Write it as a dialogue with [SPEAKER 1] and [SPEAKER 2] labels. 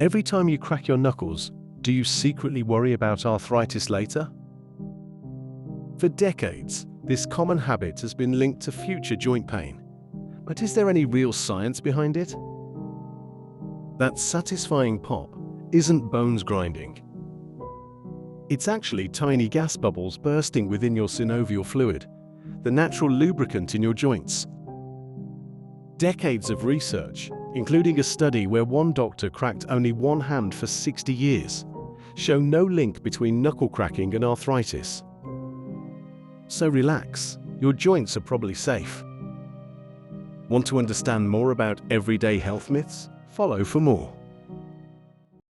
[SPEAKER 1] Every time you crack your knuckles, do you secretly worry about arthritis later? For decades, this common habit has been linked to future joint pain. But is there any real science behind it? That satisfying pop isn't bones grinding. It's actually tiny gas bubbles bursting within your synovial fluid, the natural lubricant in your joints. Decades of research, including a study where one doctor cracked only one hand for 60 years, show no link between knuckle cracking and arthritis. So relax, your joints are probably safe. Want to understand more about everyday health myths? Follow for more.